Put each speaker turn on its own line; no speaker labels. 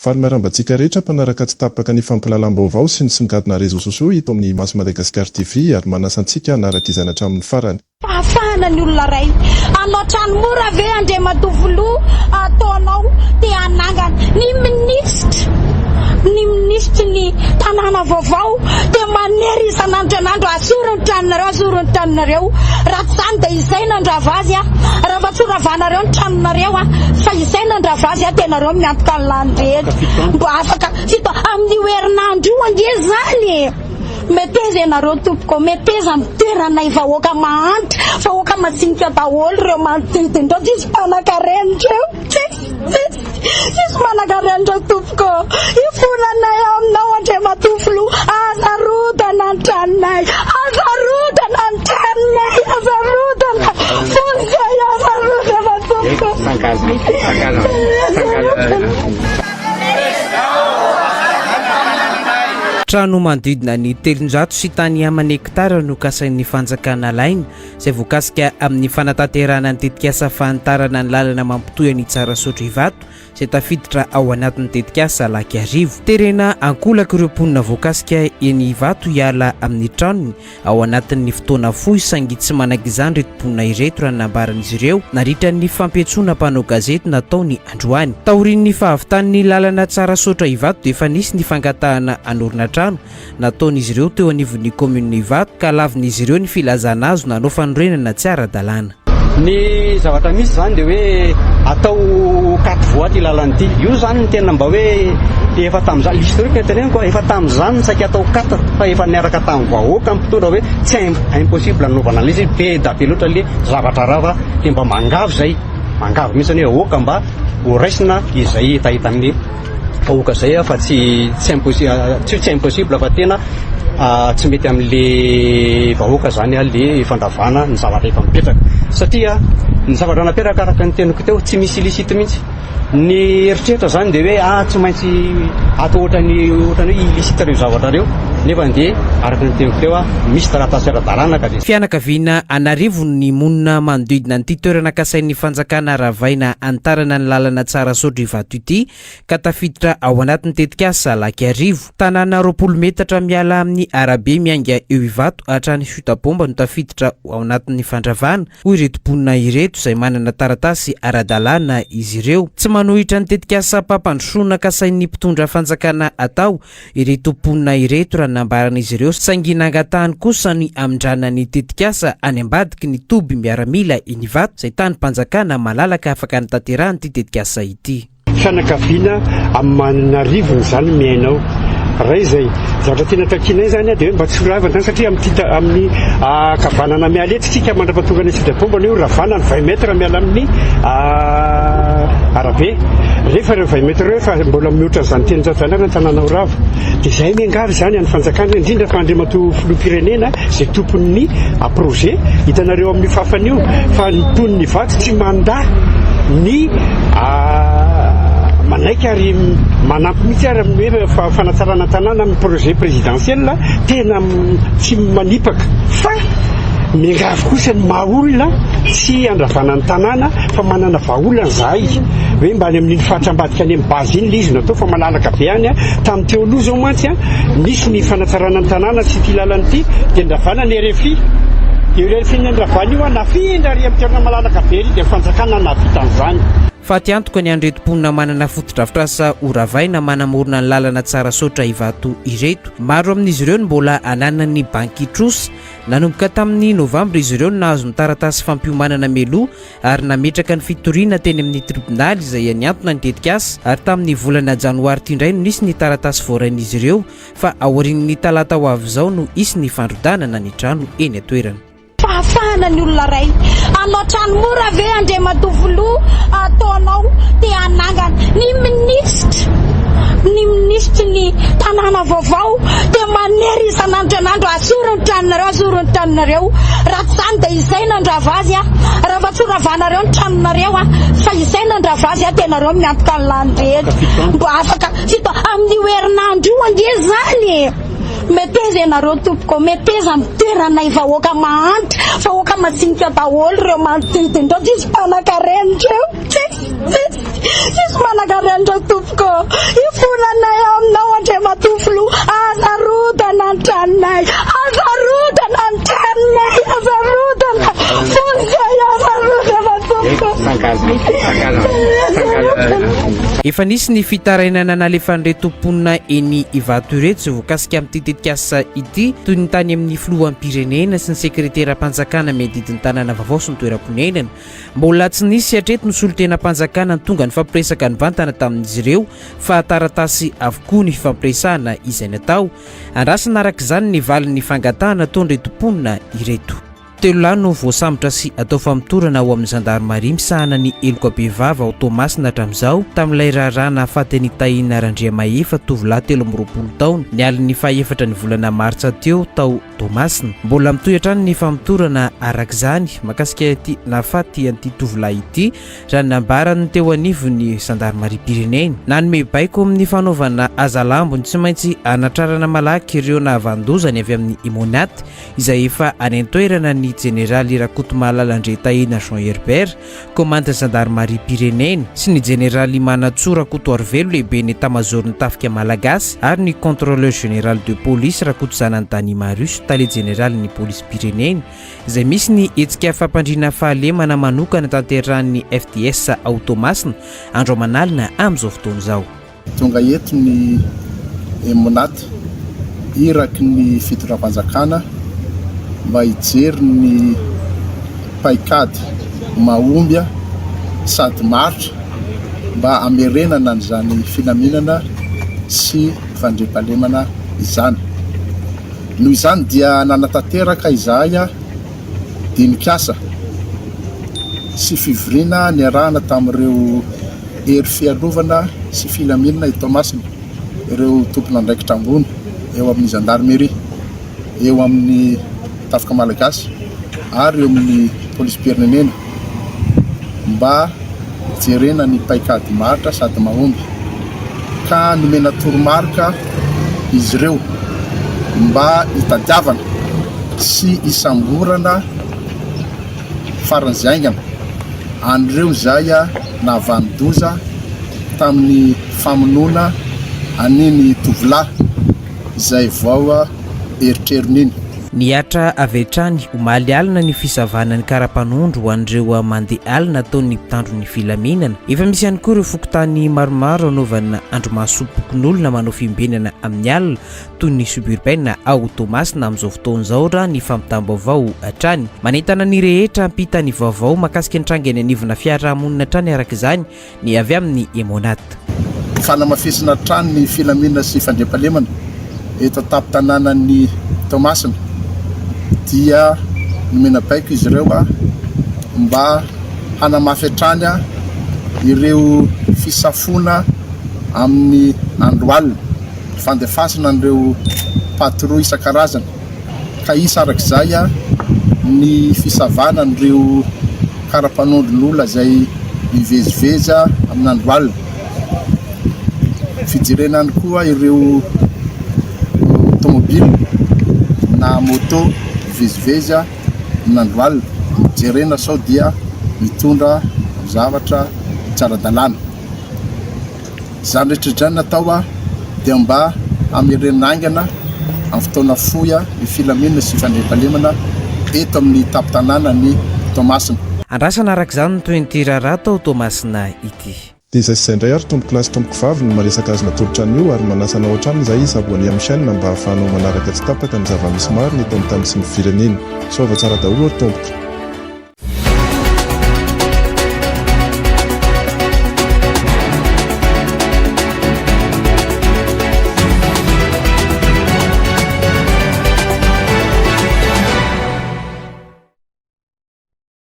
Falimarambantsika rehetra mpanaraka tsy tapaka ny fampilalaam-baovao sy ny songadina réseaux sociaux hito amin'ny Maso Madagasikara TV ary manasantsika naraka izany hatramin'ny farany.
Fahafahana ny olona ray anao trano mora ve Andriamatovolò ataonao te anangana ny ministra ny tanàna vaovao te manery isan'andro asorony tranonareo raha tsy zany dia izay nandrava azy raha vatsoravanareo ny tranonareo fa izay nandrava azy tenareo miantoka ny landrehetra mbo afaka fito amin'ny herinandro io ande zany meteza ianareo tompoko meteza mitoeranay vahoaka mahantra vahoaka matsinika daholo reo manodidindreo tsisy mpanakarendreo tsisy manakarendrao tompoko ifonanay aminao Andriamatovolò azarotana ny tranonay azarotana fonzay azarotana tompoko
trano manodidina ny 300 sy tany amany hektara no kasain'ny fanjakana lainy izay voakasika amin'ny fanatanterahana ny tetikasa fahantarana ny lalana mampitohy ny Tsarasoatra Ivato izay tafiditra ao anatin'ny tetikasa Lakiarivo. Terena ankolaka ireo mponina voakasika eny Ivato hiala amin'ny tranony ao anatin'ny fotoana fohy saingy tsy manaky izany reto mponina ireto raha nambaran'izy ireo naritra ny fampiantsoana mpanao gazety nataony androany. Taorian'ny fahavitan'ny lalana Tsarasoatra Ivato dia efa nisy ny fangatahana anorina trano nataon'izy ireo teo anivon'ny commune Ivato ka lavin'izy ireo ny filazana azo nanao fanorenana tsy ara-dalàna.
Ny zavatra misy zany dia hoe atao 4 voies ty lalana ity. Io zany ny tena mba hoe efa tamin'izany l'historique teneniko efa tamin'izany saika atao 4 fa efa niaraka tamin'ny vahoaka mpitondra hoe tsy impossible anaovana an'ilay be da be loatra le zavatra rava dia mba mangavo zay mangavo mihitsy hoe ahoaka mba ho raisina izay hitahita amin'ny vahoaka zay fa tsy impossible fa tena tsy mety amin'le vahoaka zany le fandravana ny zavatra efa mipetraka satria ny zavatra napetraka araka ny teniko teo tsy misy illicite mihitsy. Ny eritreritra zany dia hoe tsy maintsy atao ohatrany hoe illicite reo zavatra reo nefa dia araka ny teniko teo misy taratasy ara-dalàna ka
fianakaviana Anarivo ny monina manodidina nyity toerana kasain'ny fanjakana Ravaina antarana ny lalana Tsarasoatra Ivato ity ka tafiditra ao anatin'ny tetikasa Lakiarivo. Tanàna 20 metatra miala amin'ny arabe mianga eo Ivato hatrany Sotapomba no tafiditra ao anatin'ny fandravana hoy ireto mponina ireto izay manana taratasy ara-dalàna izy ireo. Tsy manohitra ny tetikasa pampandrosoana kasain'ny mpitondra fanjakana atao ireto mponina ireto raha nambaran'izy ireo saingy nangatahany kosa ny amindranany tetikasa any ambadiky ny toby miaramila eny Ivato izay tany mpanjakana malalaka afaka nitanterahany ity tetikasa ity.
Fianakaviana amin'ny Anarivony zany miainao raha izay zavatra tena takinay zany dia hoe mba tsy horavana satria amin'ny kavanana mialetsika mandrapatonga ny Sotapomba io ravana ny 20 metra miala amin'ny arabe rehefa 20 metra rehefa mbola mihoatra zany teny zany tanàna Orava dia izay miangavy zany any fanjakana indrindra fa Andriamatovolom-pirenena izay tompon'ny projet hitanareo amin'ny fafan'io fa ny mponiny Ivato tsy manda ny manaiky ary manampy mihitsy ary hoe fanatsarana tanàna amin'ny projet présidentiel tena tsy manipaka fa miangavy kosa ny mahaolona tsy andravana ny tanàna fa manana vahaolana zahay hoe mba any amin'iny fahatrambadika any amin'ny base iny izy natao fa malalaka be any tamin'ny teoloha zao mantsy nisy ny fanatsarana ny tanàna sy ity lalana ity dia andravana ny RFI ny andravana io nafindra ary amin'ny toerana malalaka be ry dia fanjakana navita an'izany.
Fa tiantoka ny andreto mponina manana fotodrafitrasa Oravaina manamorona ny lalana Tsarasoatra Ivato ireto. Maro amin'izy ireo no mbola ananana ny banky tros nanomboka tamin'ny Novambra izy ireo nahazo ny taratasy fampiomanana meloa ary nametraka ny fitoriana teny amin'ny tribonaly izay aniantona ny tetikasa ary tamin'ny volana Janoary ity indray no nisy ny taratasy voarain'izy ireo fa aorian'ny talata ho avy izao no isy ny fandrodanana ny trano eny atoerana.
Fahafahana ny olona ray anao trano mora ve Andriamatovolò ataonao te anangana ny ministra ny tanàna vaovao te manery isan'andro asorony tranonareo raha tsy zany dia izay nandrava azy raha vatsoravanareo ny tranonareo fa izay nandrava azy tenareo miantoka ny landrehetra mbo afaka fito amin'ny herinandro io ande zany meteza ianareo tompoko meteza mitoeranay vahoaka mahantra vahoaka matsinika daholo reo manodidindreo tsisy mpanakarendreo izy managarenitra tompoko ifonanay aminao andre matofolo azarotana ny tranonay azarotana ny tranonay azarotana fonzay azarotana tompoko
efa nisy ny fitarainana nalefan'retom-ponina eny Ivato ireto izay voakasika amin'ity tetikasa ity toy ny tany amin'ny filohampirenena sy ny sekretera-mpanjakana miadidiny tanàna vaovao sy ny toeram-ponenana. Mbola tsy nisy hatreto nosolo-tena-mpanjakana ny tonga ny fampiresaka ny vantana tamin'izy ireo fa taratasy avokoa ny fampiresahana izay natao. Andrasana araka izany ny valin'ny fangatahana ataon'ny retom-ponina ireto. Telo lahy no voasambotra sy atao famitorana ao amin'ny gendarmerie misahana ny eloka be vava ao Tomasina hatramin'izao tamin'ilay raharaha nahafaty Tahina Randriamahefa tovolahy 13 taona ny aliny fahaefatra ny volana Martsa teo tao Tomasina. Mbola mitohy hatrany ny famitorana arak'izany makasika ity nahafaty an'ity tovolahy ity raha nambarany teo anivon'ny gendarmerie pireneny. Nanome baiko amin'ny fanaovana azalambony tsy maintsy anatrarana malaky ireo nahavandozany avy amin'ny Imonat izay efa any an-toerana ny Généraly Rakotomalalaindre Tahina Jean Herbert, commande gendarmerie pireneny sy ny Généraly Manatsora Kotoarvelo lehibe ny état-major-ny tafika malagasy ary ny contrôleur général de police Rakoto Zanantany Marius tale général ny police pireneny izay misy ny hetsika fampandrina fahalemana manokana tanterahan'ny FDS ao Tomasina andro manalina amin'izao fotoana izao.
Tonga eto ny Emonat iraky ny fitoram-panjakana mba hijery ny paikady maombya sady maritra mba amerenana n'izany filaminana sy fandriampahalemana izany. Noho izany dia nanatanteraka izahay dinikasa sy fivorina niarahana tamin'ireo hery fialovana sy filaminana i Tomasina, ireo tompon'andraikitra ambony eo amin'ny gendarmerie, eo amin'ny tafika malagasy ary eo amin'ny police pirenena mba jerena ny paikady maritra sady mahomby ka nomena toromarika izy ireo mba hitadiavana sy isamborana faran'zaingana an'ireo zay nahavandoza tamin'ny famonoana aniny tovolahy izay vao eritreroniny.
Niatra avy hatrany omaly alina ny fisavanany karapanondro ho an'ireo mandeha alina ataon'ny mpitandro ny filaminana. Efa misy ihany koa ireo fokotany maromaro anaovana andro mahasopokon'olona manao fiombenana amin'ny alina toy ny suburbaine ao Tomasina amin'izao fotoana izao raha ny fampitam-baovao hatrany. Manentana ny rehetra ampita ny vaovao makasika ny trangany anivona fiarahamonina hatrany araka izany ny avy amin'ny Emonat.
Fanamafisana hatrany ny filaminana sy fandriampahalemana eto an-tampon-tanànan'ny Tomasina dia nomena baiko izy ireo mba hanamafy hatrany ireo fisafona amin'ny andro alina, fandefasana an'ireo patrouille isan-karazany ka isa arak'izay ny fisavana an'ireo karapanondron'olona izay miveziveza amin'ny andro alina. Fijerenany koa ireo automobile na moto veziveza amin'andro alina, jerena sao dia mitondra zavatra tsara-dalàna. Izany rehetra izany natao dia mba amerenangana amin'ny fotoana foya ny filaminana sy fandriampahalemana eto amin'ny tampon-tanàna ny Tomasina.
Andrasana araka izany toy ny tirara tao Tomasina ity.
Dia izay sy indray ary tompoko lasy tompoko vavy no maresaka azy natolotrany io ary manasana ohatrany izay izy aboany amin'ny chaîne mba hahafahanao manaraka tsy tapaka ny zava-misy maro ny eto amin'ny tany sy ny firenena. Saova tsara daholo ary tompoko.